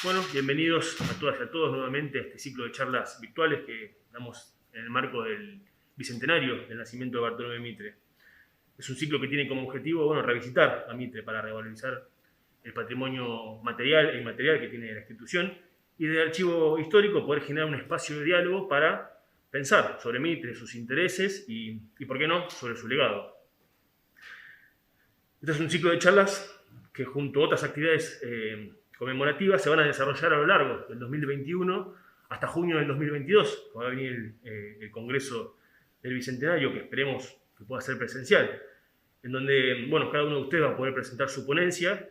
Bueno, bienvenidos a todas y a todos nuevamente a este ciclo de charlas virtuales que damos en el marco del bicentenario del nacimiento de Bartolomé Mitre. Es un ciclo que tiene como objetivo, revisitar a Mitre para revalorizar el patrimonio material e inmaterial que tiene la institución y del archivo histórico poder generar un espacio de diálogo para pensar sobre Mitre, sus intereses y ¿por qué no?, sobre su legado. Este es un ciclo de charlas que junto a otras actividades conmemorativas se van a desarrollar a lo largo del 2021 hasta junio del 2022, cuando va a venir el Congreso del Bicentenario, que esperemos que pueda ser presencial, en donde cada uno de ustedes va a poder presentar su ponencia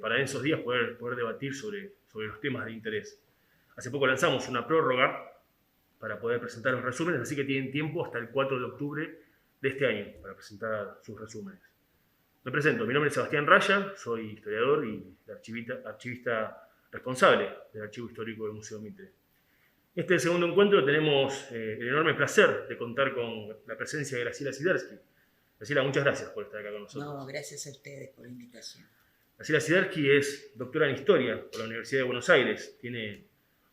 para en esos días poder debatir sobre los temas de interés. Hace poco lanzamos una prórroga para poder presentar los resúmenes, así que tienen tiempo hasta el 4 de octubre de este año para presentar sus resúmenes. Me presento, mi nombre es Sebastián Raya, soy historiador y archivista responsable del Archivo Histórico del Museo Mitre. Este segundo encuentro tenemos el enorme placer de contar con la presencia de Graciela Sidersky. Graciela, muchas gracias por estar acá con nosotros. No, gracias a ustedes por la invitación. Graciela Sidersky es doctora en Historia por la Universidad de Buenos Aires. Tiene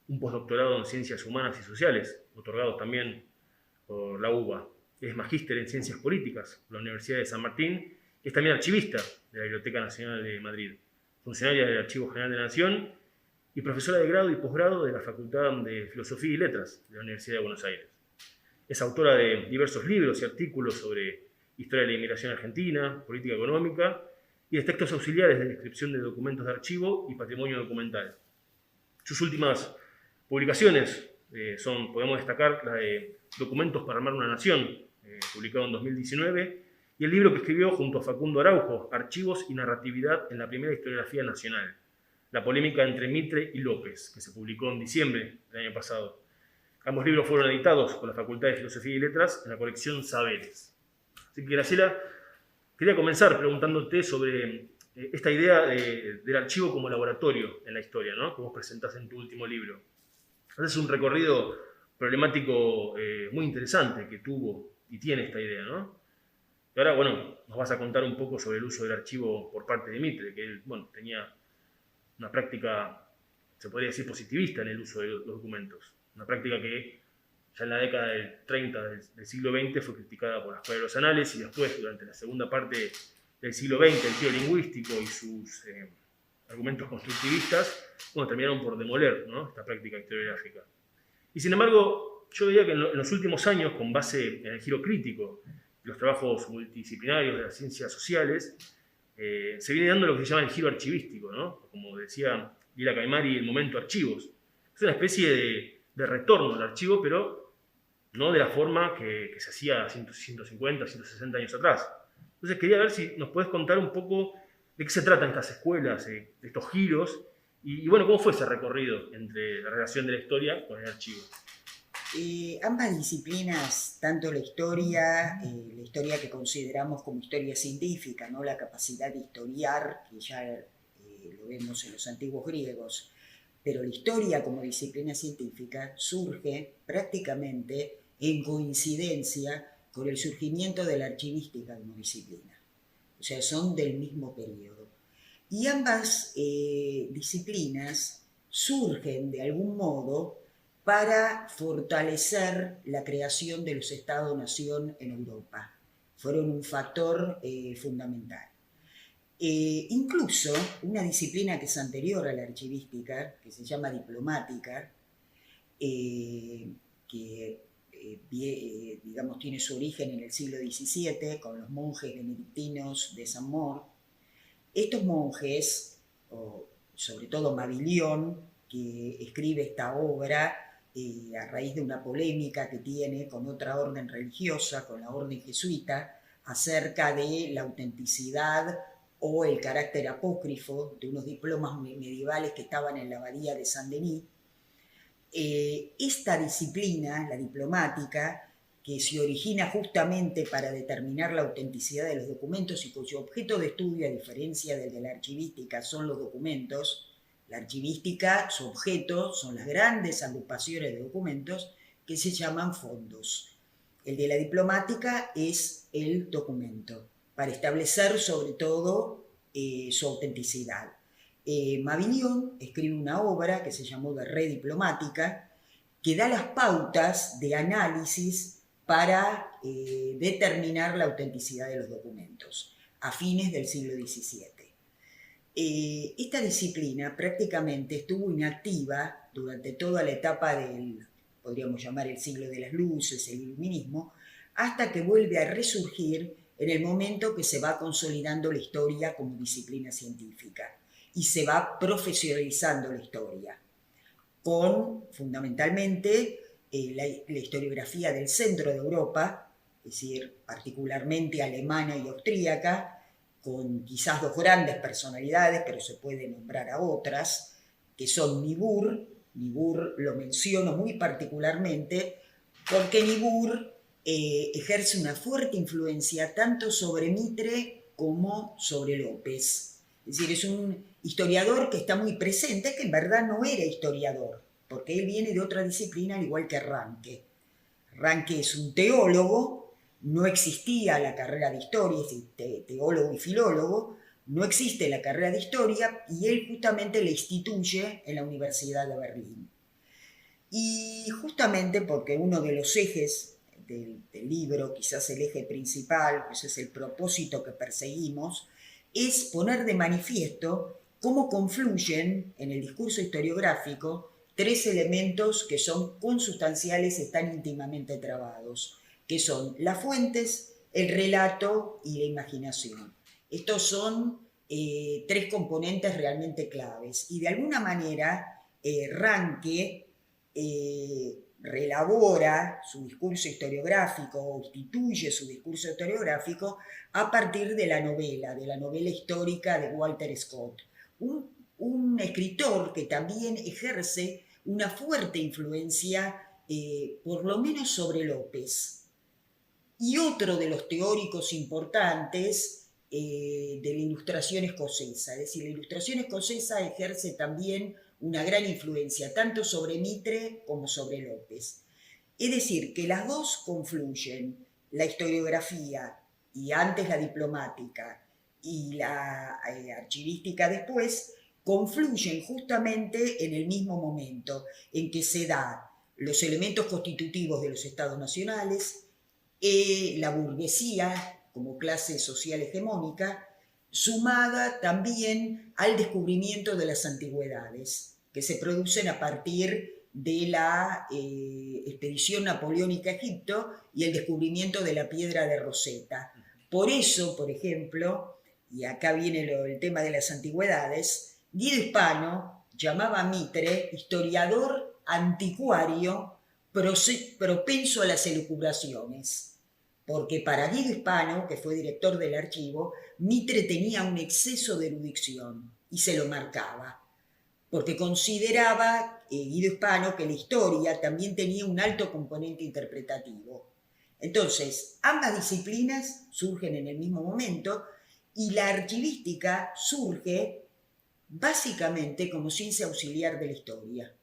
un postdoctorado en Ciencias Humanas y Sociales, otorgado también por la UBA. Es magíster en Ciencias Políticas por la Universidad de San Martín. Es también archivista de la Biblioteca Nacional de Madrid, funcionaria del Archivo General de la Nación y profesora de grado y posgrado de la Facultad de Filosofía y Letras de la Universidad de Buenos Aires. Es autora de diversos libros y artículos sobre historia de la inmigración argentina, política económica y de textos auxiliares de descripción de documentos de archivo y patrimonio documental. Sus últimas publicaciones podemos destacar la de Documentos para armar una nación, publicado en 2019, y el libro que escribió junto a Facundo Araujo, Archivos y Narratividad en la primera historiografía nacional, la polémica entre Mitre y López, que se publicó en diciembre del año pasado. Ambos libros fueron editados por la Facultad de Filosofía y Letras en la colección Saberes. Así que, Graciela, quería comenzar preguntándote sobre esta idea del archivo como laboratorio en la historia, ¿no?, que vos presentás en tu último libro. Haces un recorrido problemático muy interesante que tuvo y tiene esta idea, ¿no? Y ahora, nos vas a contar un poco sobre el uso del archivo por parte de Mitre, que él, tenía una práctica, se podría decir, positivista en el uso de los documentos. Una práctica que ya en la década del 30 del siglo XX fue criticada por la Escuela de los Anales y después, durante la segunda parte del siglo XX, el giro lingüístico y sus argumentos constructivistas, terminaron por demoler, ¿no?, esta práctica historiográfica. Y sin embargo, yo veía que en los últimos años, con base en el giro crítico, los trabajos multidisciplinarios de las ciencias sociales, se viene dando lo que se llama el giro archivístico, ¿no? Como decía Lila Caimari, el momento archivos. Es una especie de retorno al archivo, pero no de la forma que se hacía 150, 160 años atrás. Entonces quería ver si nos podés contar un poco de qué se tratan estas escuelas, de estos giros, y cómo fue ese recorrido entre la relación de la historia con el archivo. Ambas disciplinas, tanto la historia que consideramos como historia científica, ¿no?, la capacidad de historiar, que ya lo vemos en los antiguos griegos, pero la historia como disciplina científica surge prácticamente en coincidencia con el surgimiento de la archivística como disciplina. O sea, son del mismo periodo. Y ambas disciplinas surgen de algún modo para fortalecer la creación de los Estados-nación en Europa. Fueron un factor fundamental. Incluso una disciplina que es anterior a la archivística, que se llama diplomática, que digamos tiene su origen en el siglo XVII con los monjes benedictinos de Saint Maur. Estos monjes, sobre todo Mabillon, que escribe esta obra a raíz de una polémica que tiene con otra orden religiosa, con la orden jesuita, acerca de la autenticidad o el carácter apócrifo de unos diplomas medievales que estaban en la abadía de Saint-Denis. Esta disciplina, la diplomática, que se origina justamente para determinar la autenticidad de los documentos y cuyo objeto de estudio, a diferencia del de la archivística, son los documentos. La archivística, su objeto son las grandes agrupaciones de documentos que se llaman fondos. El de la diplomática es el documento, para establecer sobre todo su autenticidad. Mabillon escribe una obra que se llamó De Re Diplomática, que da las pautas de análisis para determinar la autenticidad de los documentos a fines del siglo XVII. Esta disciplina prácticamente estuvo inactiva durante toda la etapa del, podríamos llamar el siglo de las luces, el iluminismo, hasta que vuelve a resurgir en el momento que se va consolidando la historia como disciplina científica y se va profesionalizando la historia, con fundamentalmente la historiografía del centro de Europa, es decir, particularmente alemana y austríaca, con quizás dos grandes personalidades, pero se puede nombrar a otras, que son Niebuhr. Niebuhr lo menciono muy particularmente porque Niebuhr ejerce una fuerte influencia tanto sobre Mitre como sobre López. Es decir, es un historiador que está muy presente, que en verdad no era historiador, porque él viene de otra disciplina, al igual que Ranke. Ranke es un teólogo, no existía la carrera de historia, es decir, teólogo y filólogo, no existe la carrera de historia, y él justamente la instituye en la Universidad de Berlín. Y justamente porque uno de los ejes del libro, quizás el eje principal, pues es el propósito que perseguimos, es poner de manifiesto cómo confluyen en el discurso historiográfico tres elementos que son consustanciales, están íntimamente trabados, que son las fuentes, el relato y la imaginación. Estos son tres componentes realmente claves, y de alguna manera Ranke reelabora su discurso historiográfico o instituye su discurso historiográfico a partir de la novela histórica de Walter Scott, un escritor que también ejerce una fuerte influencia, por lo menos sobre López, y otro de los teóricos importantes de la Ilustración escocesa. Es decir, la Ilustración escocesa ejerce también una gran influencia, tanto sobre Mitre como sobre López. Es decir, que las dos confluyen, la historiografía y antes la diplomática y la archivística después, confluyen justamente en el mismo momento en que se da los elementos constitutivos de los estados nacionales, la burguesía como clase social hegemónica, sumada también al descubrimiento de las antigüedades, que se producen a partir de la expedición napoleónica a Egipto y el descubrimiento de la piedra de Rosetta. Por eso, por ejemplo, y acá viene el tema de las antigüedades, Guido Hispano llamaba a Mitre historiador anticuario propenso a las elucubraciones, porque para Guido Hispano, que fue director del archivo, Mitre tenía un exceso de erudición y se lo marcaba, porque consideraba Guido Hispano que la historia también tenía un alto componente interpretativo. Entonces, ambas disciplinas surgen en el mismo momento y la archivística surge básicamente como ciencia auxiliar de la historia.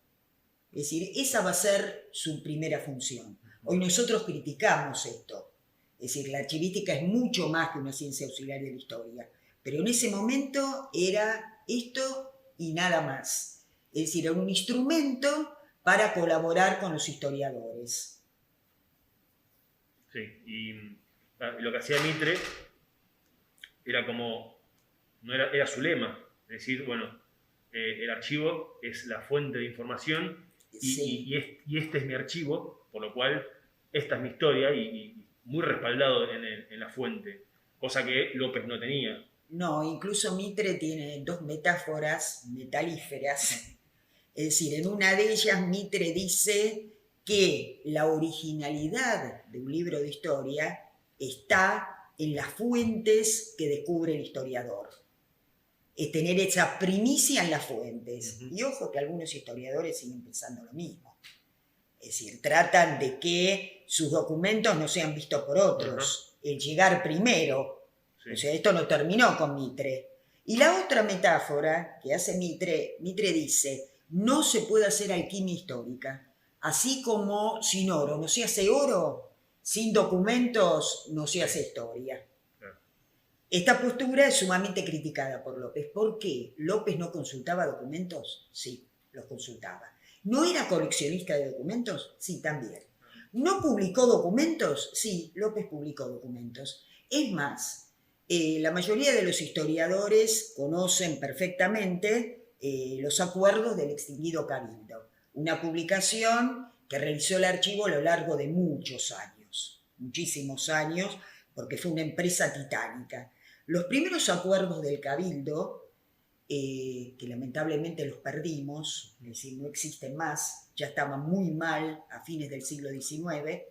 Es decir, esa va a ser su primera función. Hoy nosotros criticamos esto. Es decir, la archivística es mucho más que una ciencia auxiliar de la historia. Pero en ese momento era esto y nada más. Es decir, era un instrumento para colaborar con los historiadores. Sí, y lo que hacía Mitre era como, no era su lema, es decir, bueno, el archivo es la fuente de información y este es mi archivo, por lo cual esta es mi historia y muy respaldado en la fuente, cosa que López no tenía. No, incluso Mitre tiene dos metáforas metalíferas. Es decir, en una de ellas Mitre dice que la originalidad de un libro de historia está en las fuentes que descubre el historiador. Es tener esa primicia en las fuentes. Uh-huh. Y ojo que algunos historiadores siguen pensando lo mismo. Es decir, tratan de que sus documentos no sean vistos por otros. Uh-huh. El llegar primero. Sí. O sea, esto no terminó con Mitre. Y la otra metáfora que hace Mitre dice, no se puede hacer alquimia histórica. Así como sin oro no se hace oro, sin documentos no se hace historia. Esta postura es sumamente criticada por López. ¿Por qué? ¿López no consultaba documentos? Sí, los consultaba. ¿No era coleccionista de documentos? Sí, también. ¿No publicó documentos? Sí, López publicó documentos. Es más, la mayoría de los historiadores conocen perfectamente los acuerdos del extinguido Cabildo, una publicación que realizó el archivo a lo largo de muchos años, muchísimos años, porque fue una empresa titánica. Los primeros acuerdos del Cabildo, que lamentablemente los perdimos, es decir, no existen más, ya estaban muy mal a fines del siglo XIX,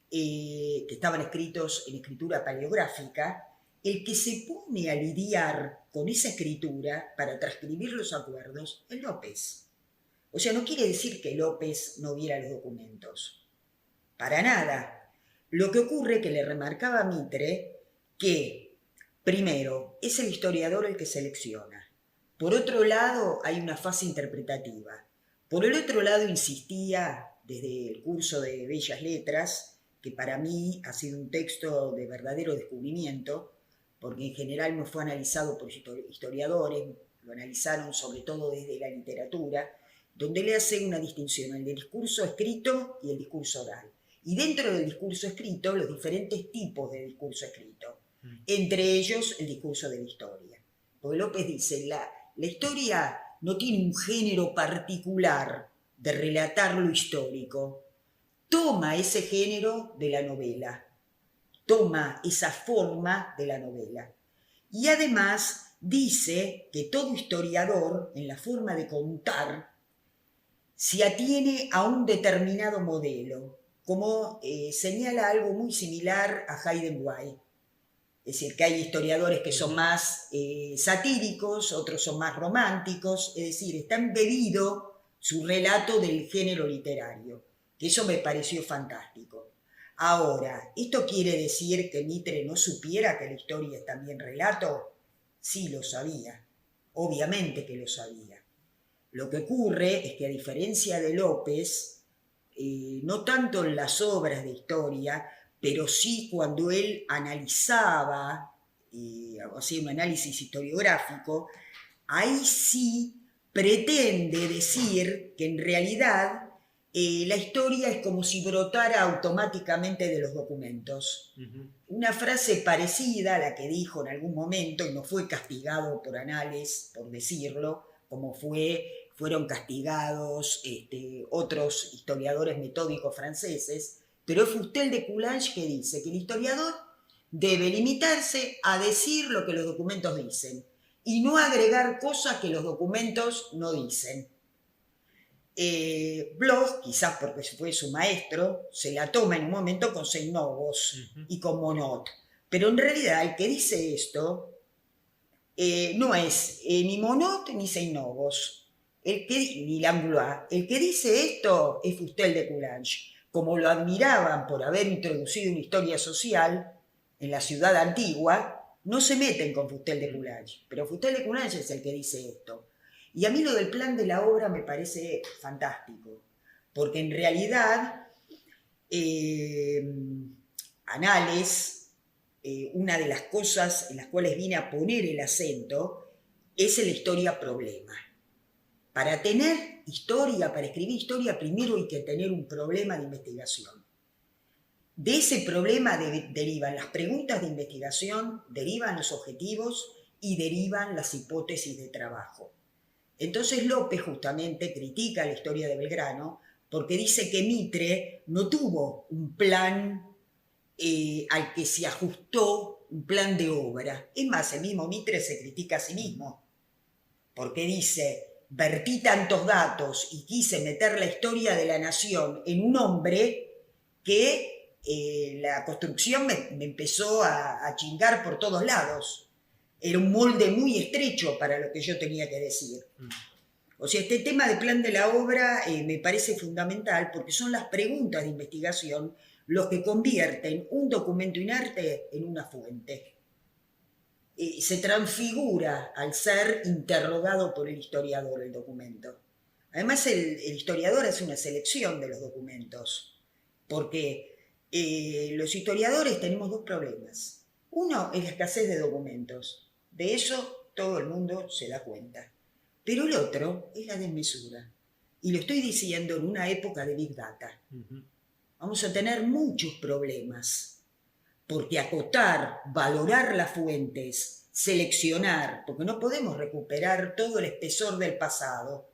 que estaban escritos en escritura paleográfica. El que se pone a lidiar con esa escritura para transcribir los acuerdos es López. O sea, no quiere decir que López no viera los documentos. Para nada. Lo que ocurre es que le remarcaba a Mitre que, primero, es el historiador el que selecciona. Por otro lado, hay una fase interpretativa. Por el otro lado, insistía desde el curso de Bellas Letras, que para mí ha sido un texto de verdadero descubrimiento, porque en general no fue analizado por historiadores, lo analizaron sobre todo desde la literatura, donde le hace una distinción entre el discurso escrito y el discurso oral. Y dentro del discurso escrito, los diferentes tipos de discurso escrito, entre ellos el discurso de la historia. Porque López dice, la historia no tiene un género particular de relatar lo histórico, toma ese género de la novela, toma esa forma de la novela. Y además dice que todo historiador, en la forma de contar, se atiene a un determinado modelo, como señala algo muy similar a Hayden White. Es decir, que hay historiadores que son más satíricos, otros son más románticos, es decir, está embebido su relato del género literario, que eso me pareció fantástico. Ahora, ¿esto quiere decir que Mitre no supiera que la historia es también relato? Sí, lo sabía, obviamente que lo sabía. Lo que ocurre es que a diferencia de López, no tanto en las obras de historia, pero sí cuando él analizaba, hacía un análisis historiográfico, ahí sí pretende decir que en realidad la historia es como si brotara automáticamente de los documentos. Una frase parecida a la que dijo en algún momento, y no fue castigado por Anales por decirlo, como fueron castigados otros historiadores metódicos franceses, pero es Fustel de Coulanges que dice que el historiador debe limitarse a decir lo que los documentos dicen y no agregar cosas que los documentos no dicen. Bloch, quizás porque fue su maestro, se la toma en un momento con Seinobos y con Monod, pero en realidad el que dice esto no es ni Monod ni Seinobos, ni Langlois. El que dice esto es Fustel de Coulanges. Como lo admiraban por haber introducido una historia social en la ciudad antigua, no se meten con Fustel de Coulanges, pero Fustel de Coulanges es el que dice esto. Y a mí lo del plan de la obra me parece fantástico, porque en realidad Anales, una de las cosas en las cuales viene a poner el acento es en la historia-problema. Para tener historia, para escribir historia, primero hay que tener un problema de investigación. De ese problema derivan las preguntas de investigación, derivan los objetivos y derivan las hipótesis de trabajo. Entonces López justamente critica la historia de Belgrano porque dice que Mitre no tuvo un plan al que se ajustó, un plan de obra. Es más, el mismo Mitre se critica a sí mismo, porque dice, vertí tantos datos y quise meter la historia de la nación en un hombre que la construcción me empezó a chingar por todos lados. Era un molde muy estrecho para lo que yo tenía que decir. O sea, este tema de plan de la obra me parece fundamental porque son las preguntas de investigación los que convierten un documento inerte en una fuente. Se transfigura al ser interrogado por el historiador el documento. Además, el historiador hace una selección de los documentos, porque los historiadores tenemos dos problemas. Uno es la escasez de documentos. De eso todo el mundo se da cuenta. Pero el otro es la desmesura. Y lo estoy diciendo en una época de Big Data. Vamos a tener muchos problemas. Porque acotar, valorar las fuentes, seleccionar, porque no podemos recuperar todo el espesor del pasado.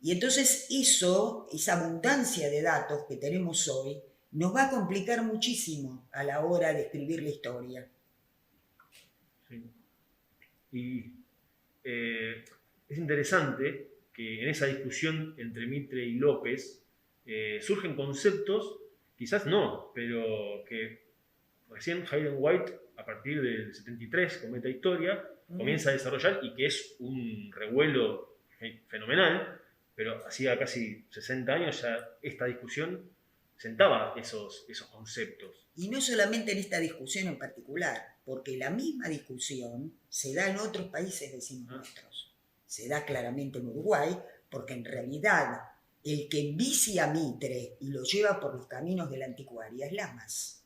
Y entonces esa abundancia de datos que tenemos hoy, nos va a complicar muchísimo a la hora de escribir la historia. Sí. Y es interesante que en esa discusión entre Mitre y López surgen conceptos, quizás no, pero que recién Hayden White, a partir del 73, con Meta Historia, comienza a desarrollar y que es un revuelo fenomenal, pero hacía casi 60 años ya esta discusión sentaba esos conceptos. Y no solamente en esta discusión en particular, porque la misma discusión se da en otros países vecinos nuestros. Se da claramente en Uruguay, porque en realidad el que envicia a Mitre y lo lleva por los caminos de la anticuaria es Lamas.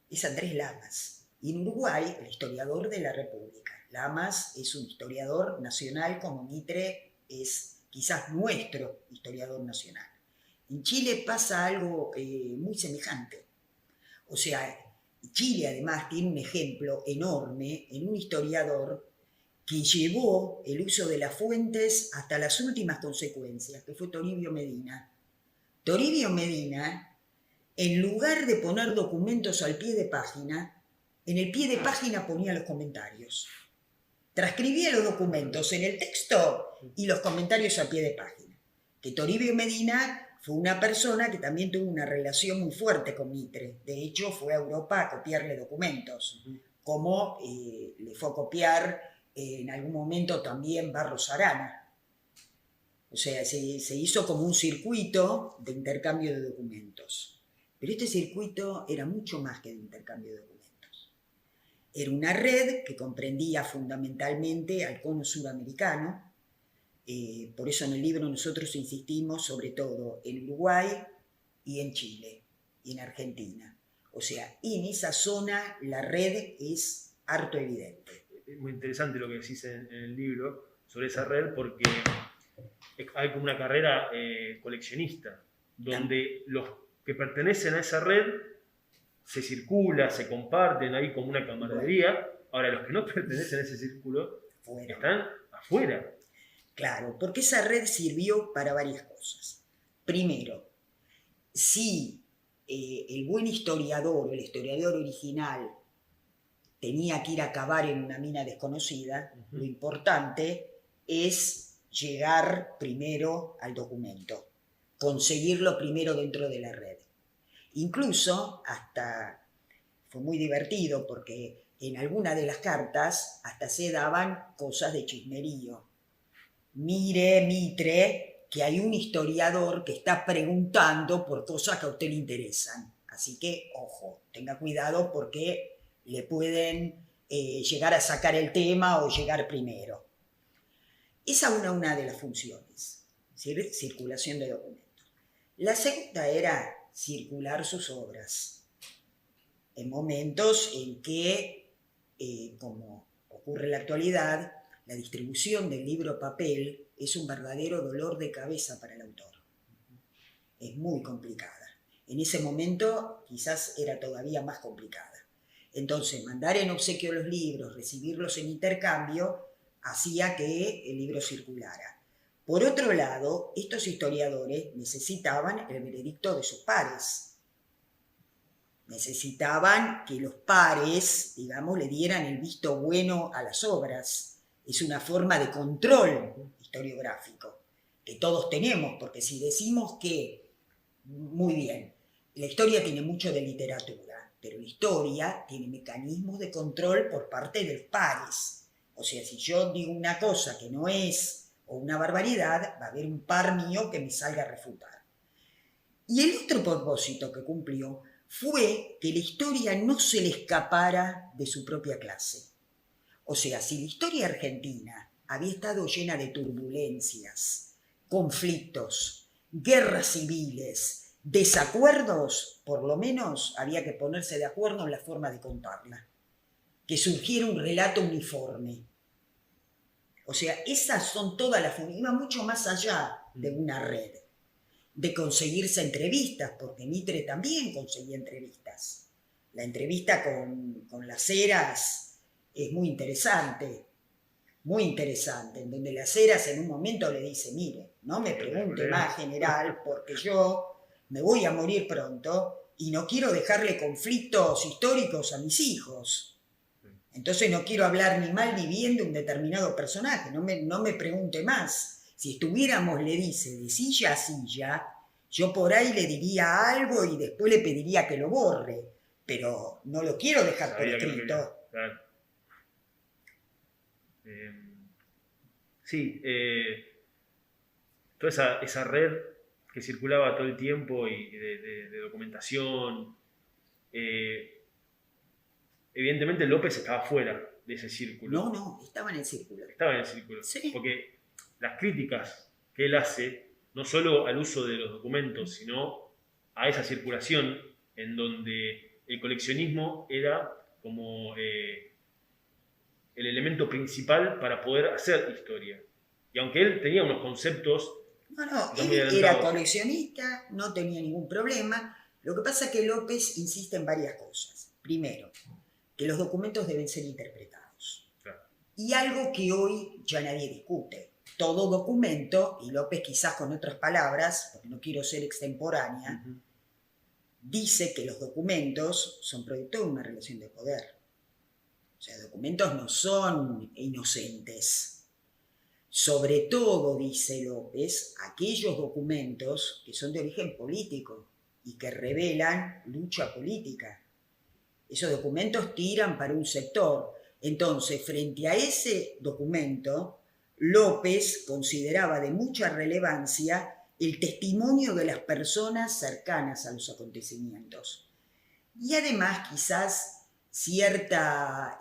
Es Andrés Lamas. Y en Uruguay, el historiador de la República. Lamas es un historiador nacional como Mitre es quizás nuestro historiador nacional. En Chile pasa algo muy semejante. O sea, Chile además tiene un ejemplo enorme en un historiador que llevó el uso de las fuentes hasta las últimas consecuencias, que fue Toribio Medina. Toribio Medina, en lugar de poner documentos al pie de página, en el pie de página ponía los comentarios. Transcribía los documentos en el texto y los comentarios al pie de página. Que Toribio Medina fue una persona que también tuvo una relación muy fuerte con Mitre. De hecho, fue a Europa a copiarle documentos, como le fue a copiar en algún momento también Barros Arana. O sea, se hizo como un circuito de intercambio de documentos. Pero este circuito era mucho más que de intercambio de documentos. Era una red que comprendía fundamentalmente al cono sudamericano. Por eso en el libro nosotros insistimos sobre todo en Uruguay y en Chile y en Argentina. O sea, en esa zona la red es harto evidente. Es muy interesante lo que decís en el libro sobre esa red, porque hay como una carrera coleccionista, donde los que pertenecen a esa red se circula, se comparten, hay como una camaradería. Ahora, los que no pertenecen a ese círculo están afuera. Claro, porque esa red sirvió para varias cosas. Primero, si el buen historiador, el historiador original, tenía que ir a cavar en una mina desconocida, lo importante es llegar primero al documento, conseguirlo primero dentro de la red. Incluso hasta fue muy divertido porque en alguna de las cartas hasta se daban cosas de chismerío. Mire, Mitre, que hay un historiador que está preguntando por cosas que a usted le interesan. Así que, ojo, tenga cuidado porque le pueden llegar a sacar el tema o llegar primero. Esa era una de las funciones, ¿sí? Circulación de documentos. La segunda era circular sus obras en momentos en que, como ocurre en la actualidad, la distribución del libro papel es un verdadero dolor de cabeza para el autor. Es muy complicada. En ese momento quizás era todavía más complicada. Entonces, mandar en obsequio los libros, recibirlos en intercambio, hacía que el libro circulara. Por otro lado, estos historiadores necesitaban el veredicto de sus pares. Necesitaban que los pares, digamos, le dieran el visto bueno a las obras. Es una forma de control historiográfico que todos tenemos, porque si decimos que, muy bien, la historia tiene mucho de literatura, pero la historia tiene mecanismos de control por parte de los pares. O sea, si yo digo una cosa que no es, o una barbaridad, va a haber un par mío que me salga a refutar. Y el otro propósito que cumplió fue que la historia no se le escapara de su propia clase. O sea, si la historia argentina había estado llena de turbulencias, conflictos, guerras civiles, desacuerdos, por lo menos había que ponerse de acuerdo en la forma de contarla, que surgiera un relato uniforme. O sea, esas son todas las formas, iba mucho más allá de una red, de conseguirse entrevistas, porque Mitre también conseguía entrevistas. La entrevista con Las Heras es muy interesante, en donde Las Heras en un momento le dice, mire, no me pregunte más, general, porque yo me voy a morir pronto y no quiero dejarle conflictos históricos a mis hijos. Entonces no quiero hablar ni mal ni bien de un determinado personaje, no me pregunte más. Si estuviéramos, le dice, de silla a silla, yo por ahí le diría algo y después le pediría que lo borre, pero no lo quiero dejar por escrito. Claro. Sí, toda esa red que circulaba todo el tiempo y de documentación, evidentemente López estaba fuera de ese círculo. No, estaba en el círculo. Estaba en el círculo. Sí. Porque las críticas que él hace, no solo al uso de los documentos, sino a esa circulación en donde el coleccionismo era como el elemento principal para poder hacer historia. Y aunque él tenía unos conceptos... Él era coleccionista, no tenía ningún problema. Lo que pasa es que López insiste en varias cosas. Primero, que los documentos deben ser interpretados. Claro. Y algo que hoy ya nadie discute. Todo documento, y López quizás con otras palabras, porque no quiero ser extemporánea, dice que los documentos son producto de una relación de poder. O sea, documentos no son inocentes. Sobre todo, dice López, aquellos documentos que son de origen político y que revelan lucha política. Esos documentos tiran para un sector. Entonces, frente a ese documento, López consideraba de mucha relevancia el testimonio de las personas cercanas a los acontecimientos. Y además, quizás, cierta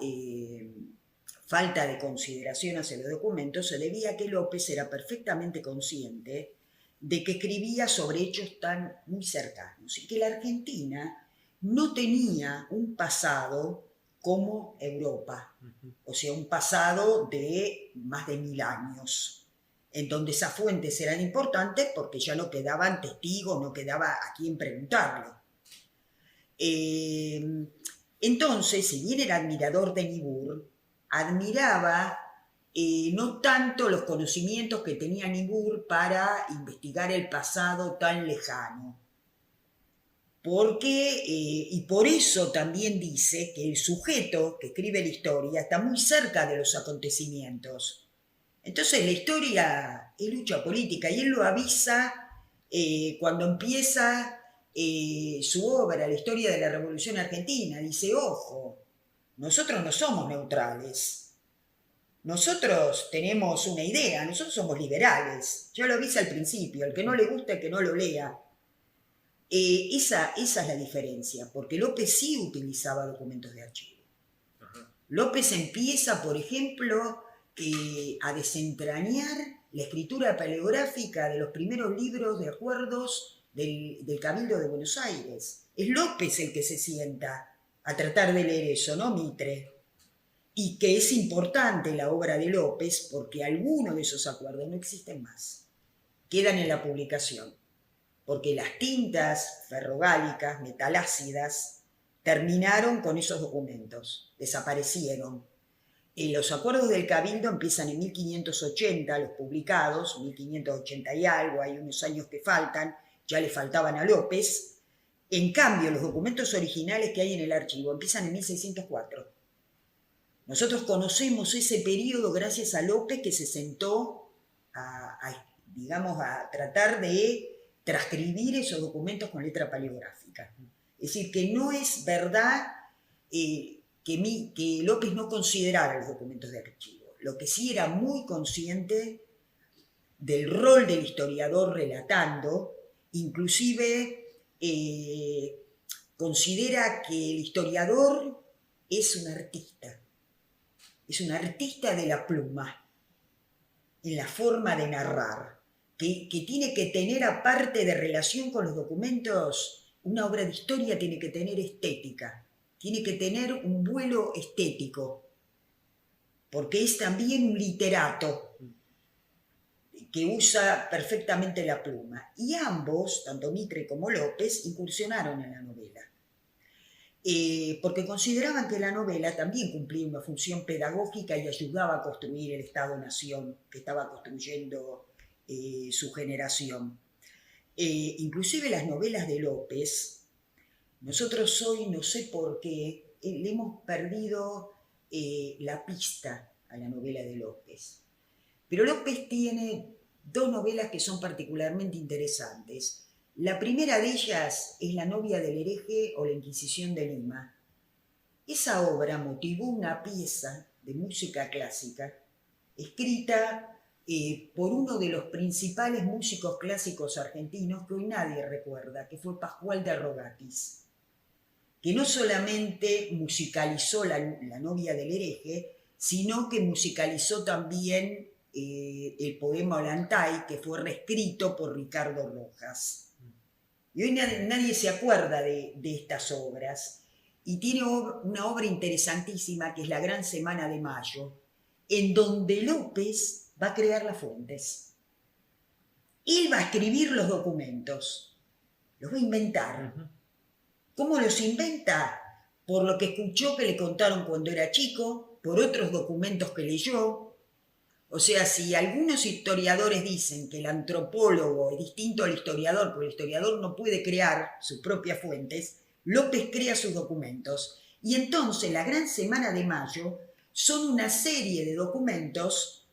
falta de consideración hacia los documentos se debía a que López era perfectamente consciente de que escribía sobre hechos tan muy cercanos y que la Argentina no tenía un pasado como Europa, o sea, un pasado de más de 1000 años, en donde esas fuentes eran importantes porque ya no quedaban testigos, no quedaba a quién preguntarle. Entonces, si bien era admirador de Niebuhr, admiraba no tanto los conocimientos que tenía Niebuhr para investigar el pasado tan lejano, porque, y por eso también dice que el sujeto que escribe la historia está muy cerca de los acontecimientos. Entonces la historia es lucha política y él lo avisa cuando empieza su obra, la historia de la Revolución Argentina. Dice, ojo, nosotros no somos neutrales, nosotros tenemos una idea, nosotros somos liberales. Ya lo avisa al principio, el que no le gusta, el que no lo lea. Esa es la diferencia, porque López sí utilizaba documentos de archivo. López empieza, por ejemplo, a desentrañar la escritura paleográfica de los primeros libros de acuerdos del Cabildo de Buenos Aires. Es López el que se sienta a tratar de leer eso, no Mitre. Y que es importante la obra de López porque algunos de esos acuerdos no existen más. Quedan en la publicación. Porque las tintas ferrogálicas, metalácidas, terminaron con esos documentos, desaparecieron. Los acuerdos del Cabildo empiezan en 1580, los publicados, 1580 y algo, hay unos años que faltan, ya le faltaban a López. En cambio, los documentos originales que hay en el archivo empiezan en 1604. Nosotros conocemos ese periodo gracias a López, que se sentó a tratar de transcribir esos documentos con letra paleográfica. Es decir, que no es verdad que López no considerara los documentos de archivo. Lo que sí era muy consciente del rol del historiador relatando, inclusive considera que el historiador es un artista de la pluma, en la forma de narrar, que tiene que tener, aparte de relación con los documentos, una obra de historia tiene que tener estética, tiene que tener un vuelo estético, porque es también un literato que usa perfectamente la pluma. Y ambos, tanto Mitre como López, incursionaron en la novela, porque consideraban que la novela también cumplía una función pedagógica y ayudaba a construir el Estado-Nación que estaba construyendo su generación. Inclusive las novelas de López, nosotros hoy, no sé por qué, le hemos perdido la pista a la novela de López. Pero López tiene dos novelas que son particularmente interesantes. La primera de ellas es La novia del hereje o La Inquisición de Lima. Esa obra motivó una pieza de música clásica escrita por uno de los principales músicos clásicos argentinos que hoy nadie recuerda, que fue Pascual de Rogatis, que no solamente musicalizó la novia del hereje, sino que musicalizó también el poema Ollantay, que fue reescrito por Ricardo Rojas. Y hoy nadie se acuerda de estas obras. Y tiene una obra interesantísima que es La Gran Semana de Mayo, en donde López va a crear las fuentes. Él va a escribir los documentos, los va a inventar. ¿Cómo los inventa? Por lo que escuchó que le contaron cuando era chico, por otros documentos que leyó. O sea, si algunos historiadores dicen que el antropólogo es distinto al historiador, porque el historiador no puede crear sus propias fuentes, López crea sus documentos. Y entonces la Gran Semana de Mayo son una serie de documentos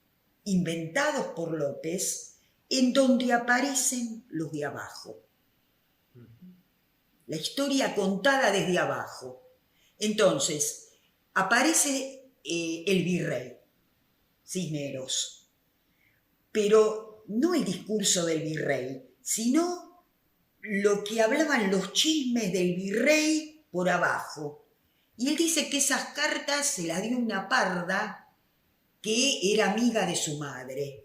inventados por López en donde aparecen los de abajo. La historia contada desde abajo. Entonces, aparece el virrey Cisneros, pero no el discurso del virrey, sino lo que hablaban los chismes del virrey por abajo. Y él dice que esas cartas se las dio una parda que era amiga de su madre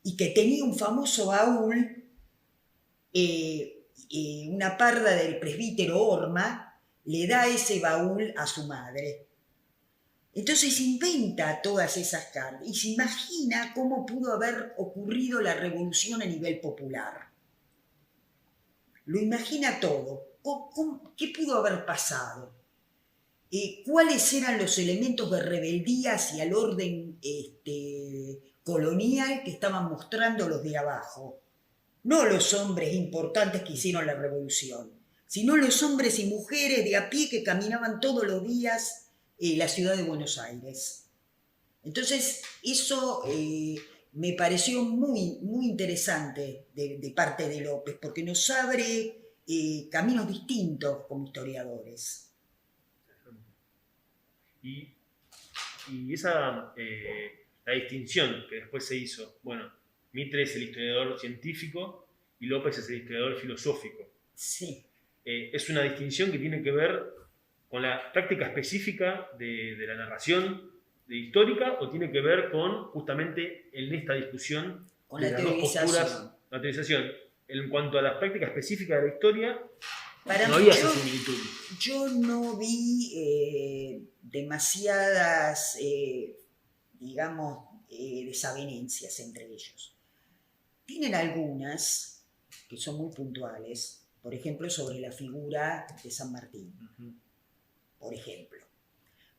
y que tenía un famoso baúl, una parda del presbítero Horma le da ese baúl a su madre. Entonces inventa todas esas cartas y se imagina cómo pudo haber ocurrido la revolución a nivel popular. Lo imagina todo. ¿Qué pudo haber pasado? ¿Cuáles eran los elementos de rebeldía hacia el orden colonial que estaban mostrando los de abajo? No los hombres importantes que hicieron la revolución, sino los hombres y mujeres de a pie que caminaban todos los días la ciudad de Buenos Aires. Entonces, eso me pareció muy, muy interesante de parte de López, porque nos abre caminos distintos como historiadores. Y esa, la distinción que después se hizo, bueno, Mitre es el historiador científico y López es el historiador filosófico. Sí. Es una distinción que tiene que ver con la práctica específica de la narración histórica o tiene que ver con justamente en esta discusión con de la las dos posturas, la teorización. En cuanto a las prácticas específicas de la historia, no había esa similitud. Yo no vi demasiadas, digamos, desavenencias entre ellos. Tienen algunas que son muy puntuales, por ejemplo, sobre la figura de San Martín. Por ejemplo.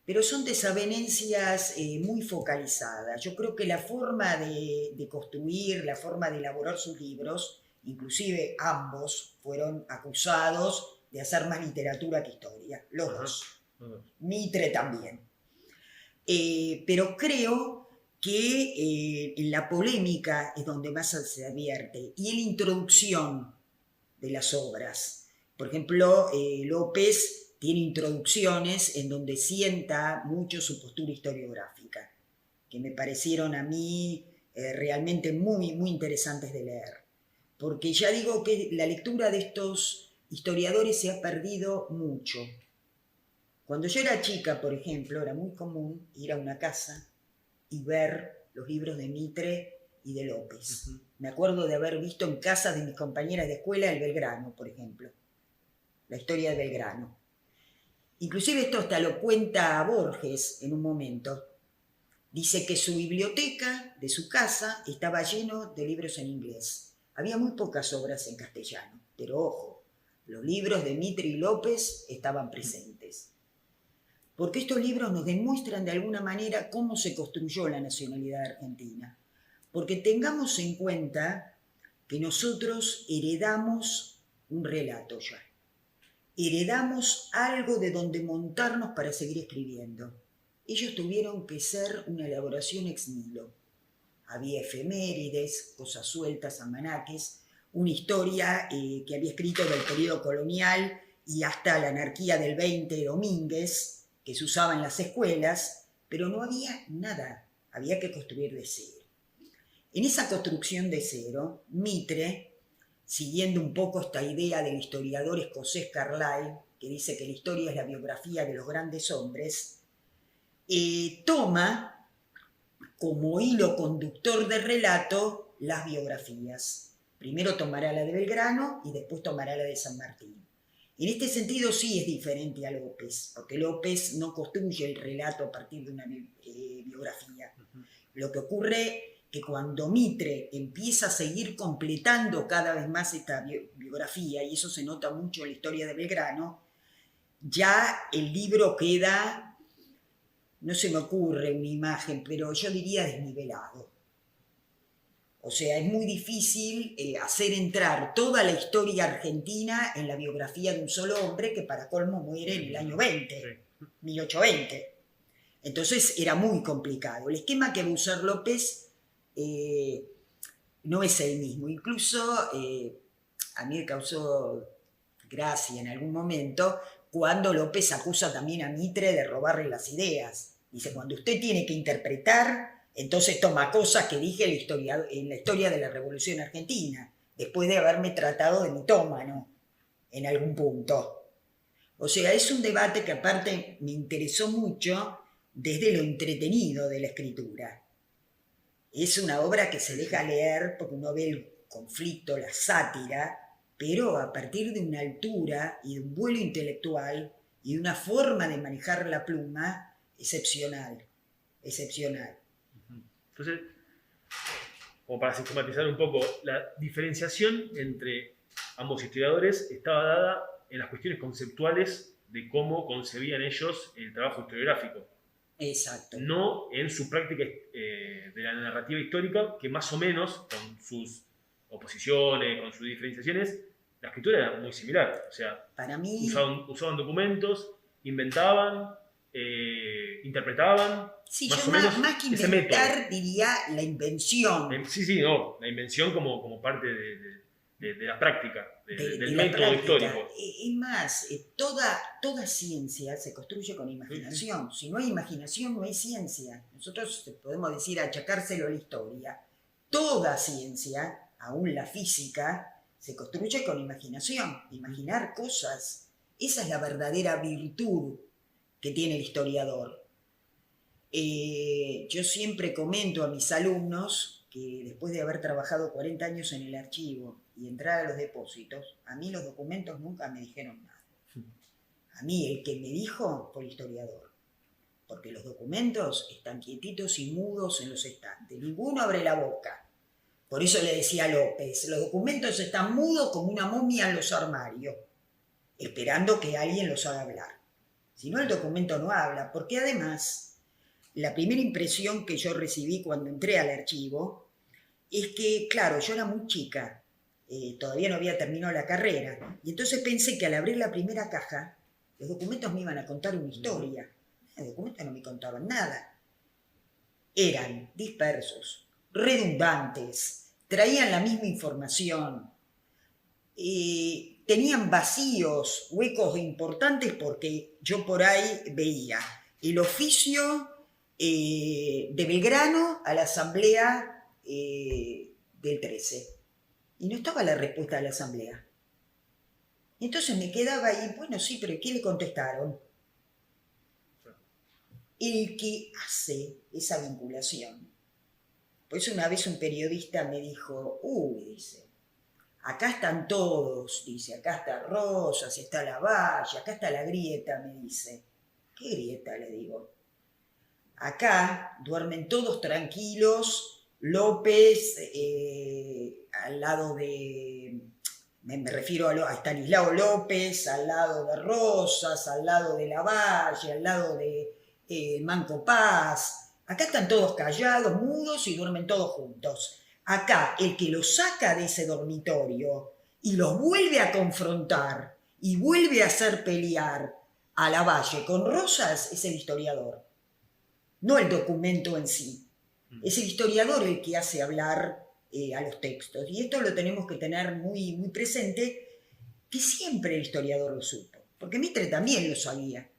Pero son desavenencias muy focalizadas. Yo creo que la forma de construir, la forma de elaborar sus libros, inclusive ambos fueron acusados de hacer más literatura que historia, los dos. Mitre también. Pero creo que en la polémica es donde más se advierte, y en la introducción de las obras. Por ejemplo, López tiene introducciones en donde sienta mucho su postura historiográfica, que me parecieron a mí realmente muy, muy interesantes de leer. Porque ya digo que la lectura de estos historiadores se ha perdido mucho. Cuando yo era chica, por ejemplo, era muy común ir a una casa y ver los libros de Mitre y de López. Ujú. Me acuerdo de haber visto en casa de mis compañeras de escuela el Belgrano, por ejemplo. La historia de Belgrano. Inclusive esto hasta lo cuenta Borges en un momento. Dice que su biblioteca de su casa estaba lleno de libros en inglés. Había muy pocas obras en castellano, pero ojo, los libros de Mitre y López estaban presentes. Porque estos libros nos demuestran de alguna manera cómo se construyó la nacionalidad argentina. Porque tengamos en cuenta que nosotros heredamos un relato ya. Heredamos algo de donde montarnos para seguir escribiendo. Ellos tuvieron que ser una elaboración ex nihilo. Había efemérides, cosas sueltas, almanaques, una historia que había escrito del periodo colonial y hasta la anarquía del 20 Domínguez, que se usaba en las escuelas, pero no había nada, había que construir de cero. En esa construcción de cero, Mitre, siguiendo un poco esta idea del historiador escocés Carlyle, que dice que la historia es la biografía de los grandes hombres, toma como hilo conductor del relato las biografías. Primero tomará la de Belgrano y después tomará la de San Martín. En este sentido sí es diferente a López, porque López no construye el relato a partir de una biografía. Lo que ocurre que cuando Mitre empieza a seguir completando cada vez más esta biografía, y eso se nota mucho en la historia de Belgrano, ya el libro queda, no se me ocurre una imagen, pero yo diría desnivelado. O sea, es muy difícil hacer entrar toda la historia argentina en la biografía de un solo hombre que para colmo muere en el año 20, 1820. Entonces era muy complicado. El esquema que va a usar López no es el mismo. Incluso a mí me causó gracia en algún momento cuando López acusa también a Mitre de robarle las ideas. Dice, cuando usted tiene que interpretar, entonces toma cosas que dije en la historia de la Revolución Argentina, después de haberme tratado de mitómano en algún punto. O sea, es un debate que aparte me interesó mucho desde lo entretenido de la escritura. Es una obra que se deja leer porque uno ve el conflicto, la sátira, pero a partir de una altura y de un vuelo intelectual y de una forma de manejar la pluma excepcional, excepcional. Entonces, como para sistematizar un poco, la diferenciación entre ambos historiadores estaba dada en las cuestiones conceptuales de cómo concebían ellos el trabajo historiográfico. Exacto. No en su práctica de la narrativa histórica, que más o menos, con sus oposiciones, con sus diferenciaciones, la escritura era muy similar. O sea, para mí, usaban documentos, inventaban, interpretaban. Sí, más yo o menos más que ese inventar método. diría la invención. Sí, no, la invención como parte de la práctica, del la método práctica. histórico. Es más, toda ciencia se construye con imaginación. Si no hay imaginación, no hay ciencia. Nosotros podemos decir achacárselo a la historia. Toda ciencia, aún la física, se construye con imaginación. Imaginar cosas. Esa es la verdadera virtud que tiene el historiador. Yo siempre comento a mis alumnos que después de haber trabajado 40 años en el archivo y entrar a los depósitos, a mí los documentos nunca me dijeron nada. A mí el que me dijo fue el historiador, porque los documentos están quietitos y mudos en los estantes, ninguno abre la boca. Por eso le decía a López, los documentos están mudos como una momia en los armarios, esperando que alguien los haga hablar. Si no, el documento no habla, porque además la primera impresión que yo recibí cuando entré al archivo es que, claro, yo era muy chica, todavía no había terminado la carrera, y entonces pensé que al abrir la primera caja, los documentos me iban a contar una historia. Los documentos no me contaban nada. Eran dispersos, redundantes, traían la misma información, tenían vacíos, huecos importantes porque yo por ahí veía el oficio de Belgrano a la asamblea del 13. Y no estaba la respuesta de la asamblea. Y entonces me quedaba ahí, bueno, sí, pero ¿qué le contestaron? El que hace esa vinculación Por eso una vez un periodista me dijo, dice, acá están todos, dice, acá está Rosas, está Lavalle, acá está la grieta, me dice. ¿Qué grieta? Le digo. Acá duermen todos tranquilos, López, al lado de, me refiero a Estanislao López, al lado de Rosas, al lado de Lavalle, al lado de Manco Paz. Acá están todos callados, mudos y duermen todos juntos. Acá el que los saca de ese dormitorio y los vuelve a confrontar y vuelve a hacer pelear a Lavalle con Rosas es el historiador, no el documento en sí. Es el historiador el que hace hablar a los textos. Y esto lo tenemos que tener muy, muy presente, que siempre el historiador lo supo, porque Mitre también lo sabía.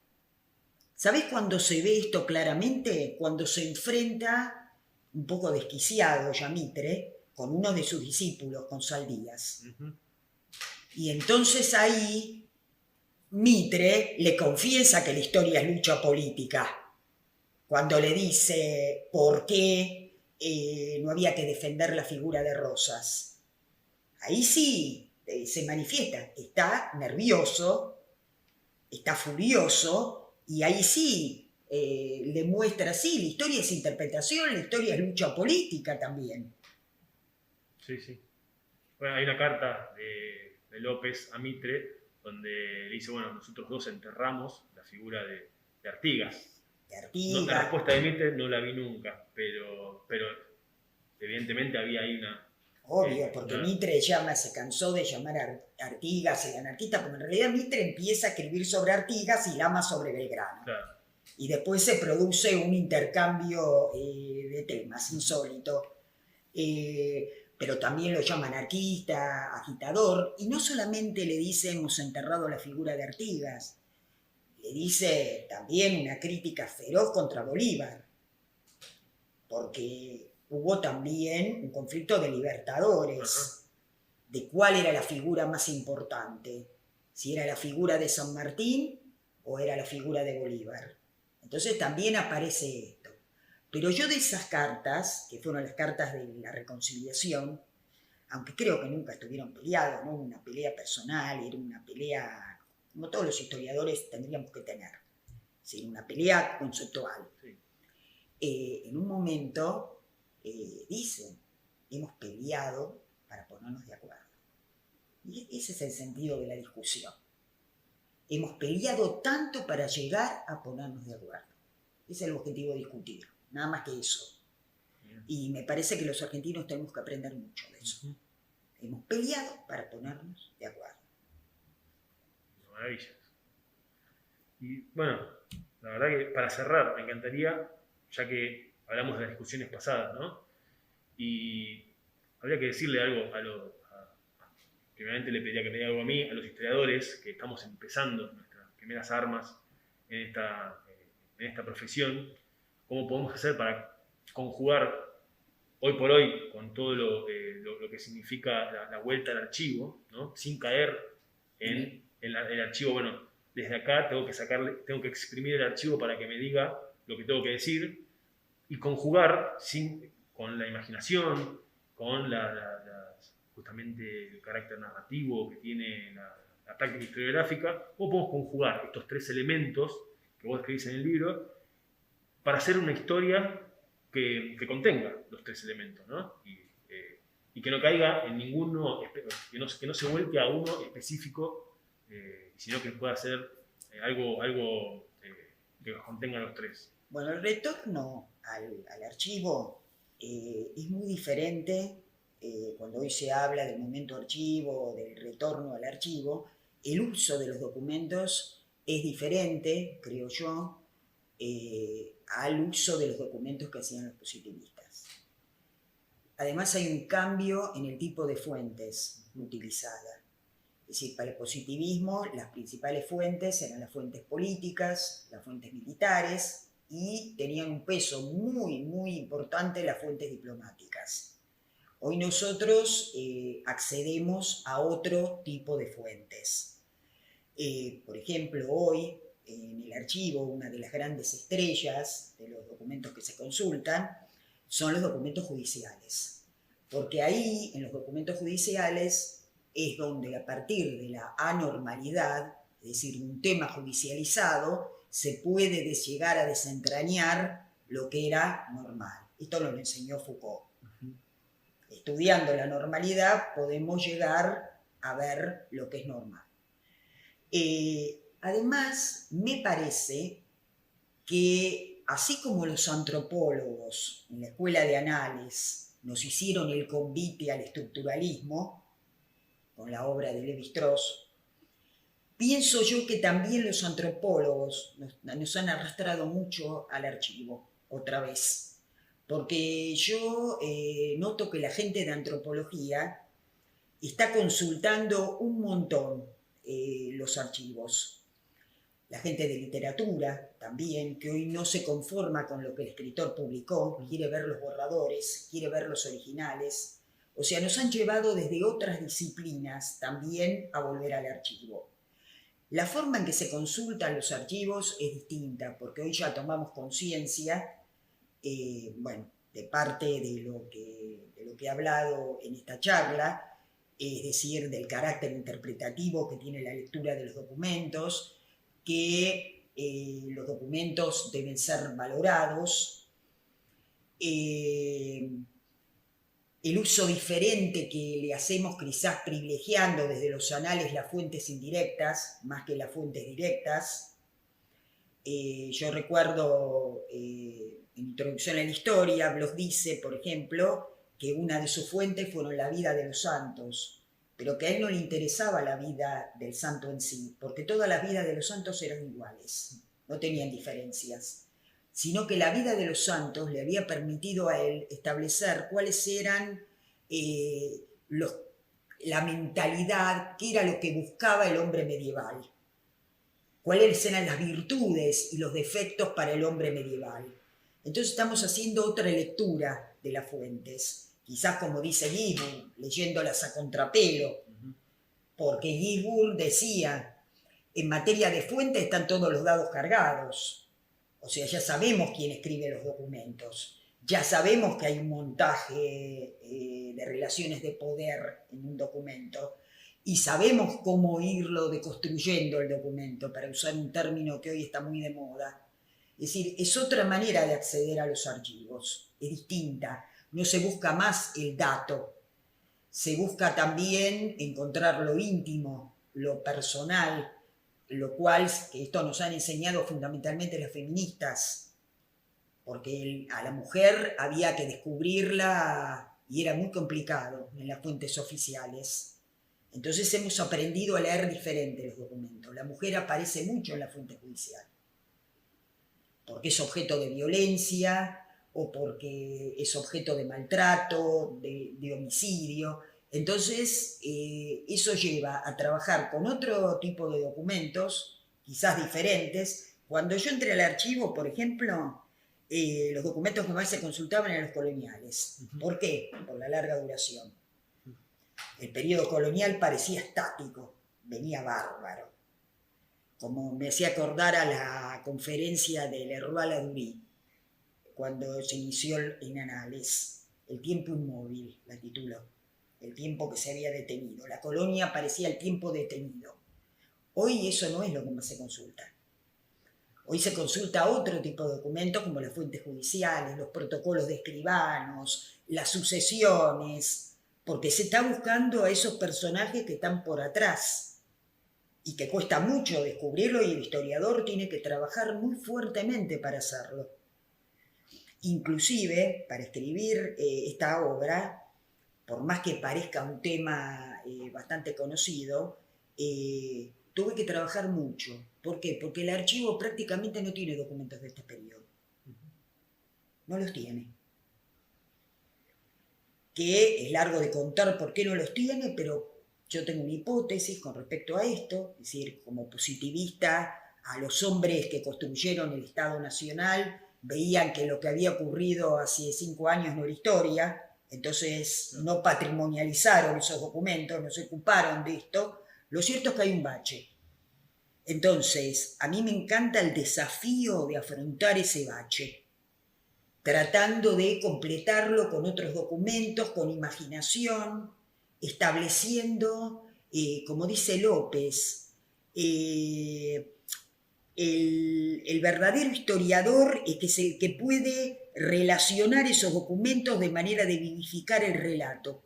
¿Sabés cuándo se ve esto claramente? Cuando se enfrenta, un poco desquiciado ya Mitre, con uno de sus discípulos, con Saldías. Y entonces ahí Mitre le confiesa que la historia es lucha política. Cuando le dice por qué no había que defender la figura de Rosas. Ahí sí se manifiesta, está nervioso, está furioso, y ahí sí le muestra, sí, la historia es interpretación, la historia es lucha política también. Sí, sí. Bueno, hay una carta de López a Mitre donde le dice, bueno, nosotros dos enterramos la figura de Artigas. No, la respuesta de Mitre no la vi nunca, pero evidentemente había ahí una... Obvio, porque Mitre se cansó de llamar a Artigas el anarquista, porque en realidad Mitre empieza a escribir sobre Artigas y Lama sobre Belgrano. Claro. Y después se produce un intercambio de temas insólito. Pero también lo llama anarquista, agitador, y no solamente le dice hemos enterrado la figura de Artigas, le dice también una crítica feroz contra Bolívar, porque hubo también un conflicto de libertadores, de cuál era la figura más importante, si era la figura de San Martín o era la figura de Bolívar. Entonces también aparece esto. Pero yo de esas cartas, que fueron las cartas de la reconciliación, aunque creo que nunca estuvieron peleados, no una pelea personal, era una pelea como todos los historiadores tendríamos que tener, sin una pelea conceptual. Sí. En un momento dicen, hemos peleado para ponernos de acuerdo. Y ese es el sentido de la discusión. Hemos peleado tanto para llegar a ponernos de acuerdo. Ese es el objetivo de discutir, nada más que eso. Y me parece que los argentinos tenemos que aprender mucho de eso. Hemos peleado para ponernos de acuerdo. Maravillas. Y bueno, la verdad que para cerrar, me encantaría, ya que hablamos de las discusiones pasadas, ¿no? Y habría que decirle algo primeramente le pediría que me diga algo a mí, a los historiadores, que estamos empezando nuestras primeras armas en esta profesión, cómo podemos hacer para conjugar hoy por hoy con todo lo que significa la vuelta al archivo, ¿no? Sin caer en el archivo, bueno, desde acá tengo que exprimir el archivo para que me diga lo que tengo que decir y conjugar con la imaginación, con justamente el carácter narrativo que tiene la táctica historiográfica, cómo podemos conjugar estos tres elementos que vos escribís en el libro para hacer una historia que contenga los tres elementos, ¿no? Y que no caiga en ninguno, que no se vuelque a uno específico, sino que pueda ser algo que contenga los tres. Bueno, el retorno al archivo es muy diferente cuando hoy se habla del momento archivo, del retorno al archivo. El uso de los documentos es diferente, creo yo, al uso de los documentos que hacían los positivistas. Además hay un cambio en el tipo de fuentes utilizadas. Es decir, para el positivismo las principales fuentes eran las fuentes políticas, las fuentes militares y tenían un peso muy, muy importante las fuentes diplomáticas. Hoy nosotros accedemos a otro tipo de fuentes. Por ejemplo, hoy en el archivo, una de las grandes estrellas de los documentos que se consultan son los documentos judiciales. Porque ahí, en los documentos judiciales, es donde a partir de la anormalidad, es decir, un tema judicializado, se puede llegar a desentrañar lo que era normal. Esto nos lo enseñó Foucault. Estudiando la normalidad podemos llegar a ver lo que es normal. Además, me parece que así como los antropólogos en la escuela de Annales nos hicieron el convite al estructuralismo, con la obra de Lévi-Strauss, pienso yo que también los antropólogos nos han arrastrado mucho al archivo, otra vez. Porque yo noto que la gente de antropología está consultando un montón los archivos. La gente de literatura también, que hoy no se conforma con lo que el escritor publicó, quiere ver los borradores, quiere ver los originales. O sea, nos han llevado desde otras disciplinas también a volver al archivo. La forma en que se consultan los archivos es distinta, porque hoy ya tomamos conciencia, de parte de lo que he hablado en esta charla, es decir, del carácter interpretativo que tiene la lectura de los documentos, que los documentos deben ser valorados, el uso diferente que le hacemos quizás privilegiando desde los anales las fuentes indirectas más que las fuentes directas. Yo recuerdo en Introducción a la Historia, Bloch dice, por ejemplo, que una de sus fuentes fueron la vida de los santos, pero que a él no le interesaba la vida del santo en sí, porque todas las vidas de los santos eran iguales, no tenían diferencias, sino que la vida de los santos le había permitido a él establecer cuáles eran la mentalidad, qué era lo que buscaba el hombre medieval, cuáles eran las virtudes y los defectos para el hombre medieval. Entonces estamos haciendo otra lectura de las fuentes, quizás como dice Gisburg, leyéndolas a contrapelo, porque Gisburg decía, en materia de fuentes están todos los dados cargados, o sea, ya sabemos quién escribe los documentos, ya sabemos que hay un montaje de relaciones de poder en un documento, y sabemos cómo irlo deconstruyendo el documento, para usar un término que hoy está muy de moda. Es decir, es otra manera de acceder a los archivos, es distinta. No se busca más el dato, se busca también encontrar lo íntimo, lo personal, lo cual, que esto nos han enseñado fundamentalmente las feministas, porque a la mujer había que descubrirla y era muy complicado en las fuentes oficiales. Entonces hemos aprendido a leer diferente los documentos. La mujer aparece mucho en la fuente judicial, porque es objeto de violencia o porque es objeto de maltrato, de homicidio. Entonces, eso lleva a trabajar con otro tipo de documentos, quizás diferentes. Cuando yo entré al archivo, por ejemplo, los documentos que más se consultaban eran los coloniales. ¿Por qué? Por la larga duración. El periodo colonial parecía estático, venía bárbaro. Como me hacía acordar a la conferencia de Lerroux-Ladurie, cuando se inició en Annales, el tiempo inmóvil, la tituló, el tiempo que se había detenido. La colonia parecía el tiempo detenido. Hoy eso no es lo que más se consulta. Hoy se consulta otro tipo de documentos como las fuentes judiciales, los protocolos de escribanos, las sucesiones, porque se está buscando a esos personajes que están por atrás y que cuesta mucho descubrirlo y el historiador tiene que trabajar muy fuertemente para hacerlo. Inclusive, para escribir esta obra, por más que parezca un tema bastante conocido, tuve que trabajar mucho. ¿Por qué? Porque el archivo prácticamente no tiene documentos de este periodo. No los tiene. Que es largo de contar por qué no los tiene, pero yo tengo una hipótesis con respecto a esto, es decir, como positivista, a los hombres que construyeron el Estado Nacional veían que lo que había ocurrido hace 5 años no era historia, entonces no patrimonializaron esos documentos, no se ocuparon de esto. Lo cierto es que hay un bache. Entonces, a mí me encanta el desafío de afrontar ese bache, tratando de completarlo con otros documentos, con imaginación, estableciendo, como dice López, el verdadero historiador es que es el que puede relacionar esos documentos de manera de vivificar el relato.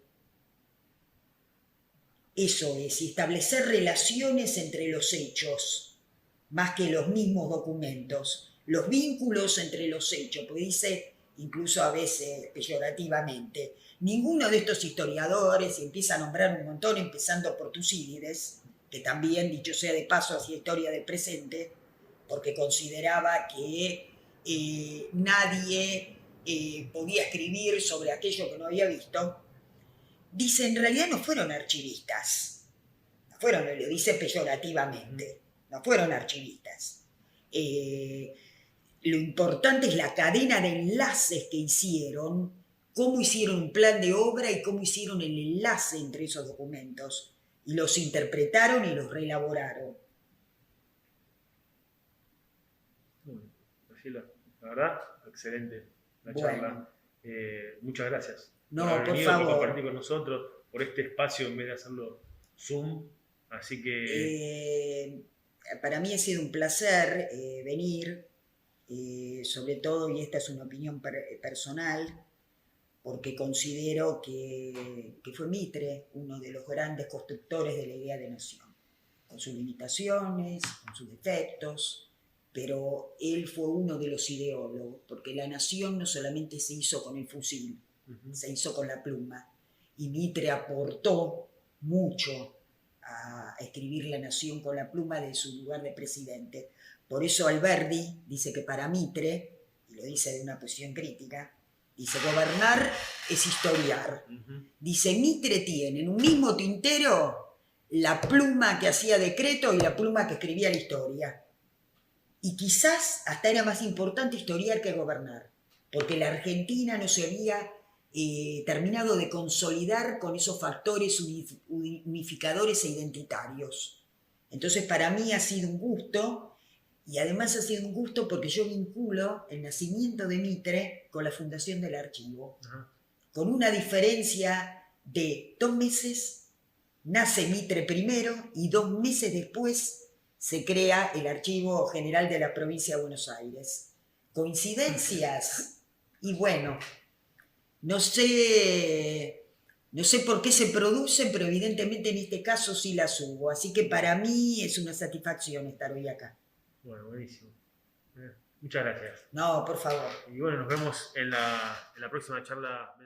Eso es, y establecer relaciones entre los hechos, más que los mismos documentos, los vínculos entre los hechos, porque dice, incluso a veces peyorativamente, ninguno de estos historiadores, y empieza a nombrar un montón, empezando por Tucídides, que también, dicho sea de paso, hacía historia del presente, porque consideraba que nadie podía escribir sobre aquello que no había visto, dice, en realidad no fueron archivistas, no fueron, lo dice peyorativamente, no fueron archivistas. Lo importante es la cadena de enlaces que hicieron, cómo hicieron un plan de obra y cómo hicieron el enlace entre esos documentos, y los interpretaron y los reelaboraron. Graciela, la verdad, excelente la charla. Muchas gracias No, por haber por venido, favor. por compartir con nosotros, por este espacio en vez de hacerlo Zoom. Así que... Para mí ha sido un placer venir, sobre todo, y esta es una opinión personal, porque considero que fue Mitre uno de los grandes constructores de la idea de nación, con sus limitaciones, con sus defectos, pero él fue uno de los ideólogos, porque la nación no solamente se hizo con el fusil, se hizo con la pluma, y Mitre aportó mucho a escribir la nación con la pluma de su lugar de presidente. Por eso Alberdi dice que para Mitre, y lo dice de una posición crítica, dice, gobernar es historiar. Dice, Mitre tiene en un mismo tintero la pluma que hacía decreto y la pluma que escribía la historia. Y quizás hasta era más importante historiar que gobernar, porque la Argentina no se había terminado de consolidar con esos factores unificadores e identitarios. Entonces para mí ha sido un gusto, y además ha sido un gusto porque yo vinculo el nacimiento de Mitre con la fundación del archivo, con una diferencia de 2 meses, nace Mitre primero y 2 meses después se crea el Archivo General de la Provincia de Buenos Aires. ¿Coincidencias? Y bueno, no sé por qué se producen, pero evidentemente en este caso sí las hubo. Así que para mí es una satisfacción estar hoy acá. Bueno, buenísimo. Muchas gracias. No, por favor. Y bueno, nos vemos en la próxima charla.